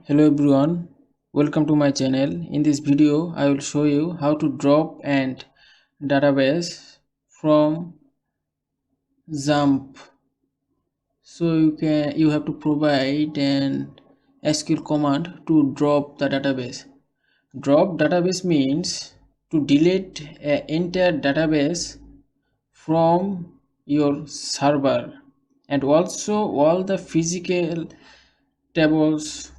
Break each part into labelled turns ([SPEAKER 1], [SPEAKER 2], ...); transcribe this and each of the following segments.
[SPEAKER 1] Hello everyone, welcome to my channel. In this video I will show you how to drop and database from xampp. So you have to provide an SQL command to drop the database. Drop database means to delete an entire database from your server, and also all the physical tables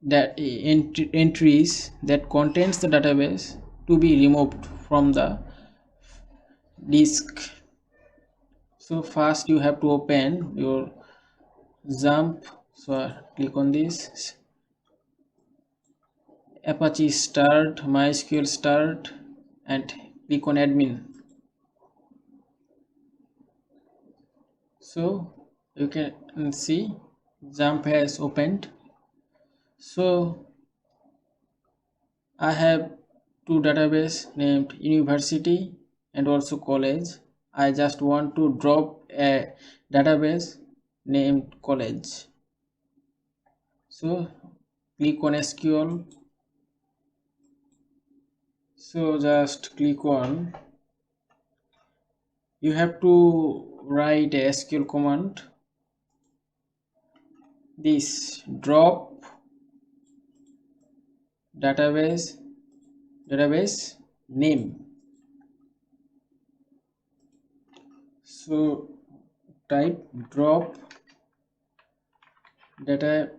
[SPEAKER 1] that entries that contains the database to be removed from the disk. So first you have to open your xampp. So click on this Apache start, Mysql start, and click on admin. So you can see xampp has opened. So I have two database named university and also college. I just want to drop a database named college. So click on SQL. So just click on, you have to write a SQL command, this drop database name. So type drop database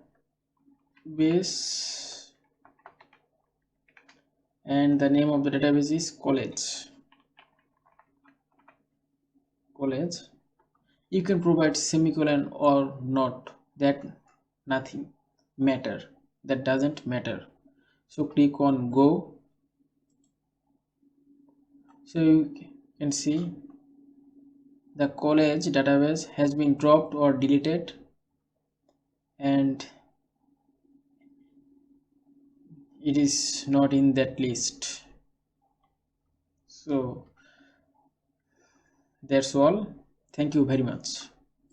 [SPEAKER 1] and the name of the database is college. You can provide semicolon or not, that nothing matter, that doesn't matter. So click on go. So you can see the college database has been dropped or deleted, and it is not in that list. So that's all. Thank you very much.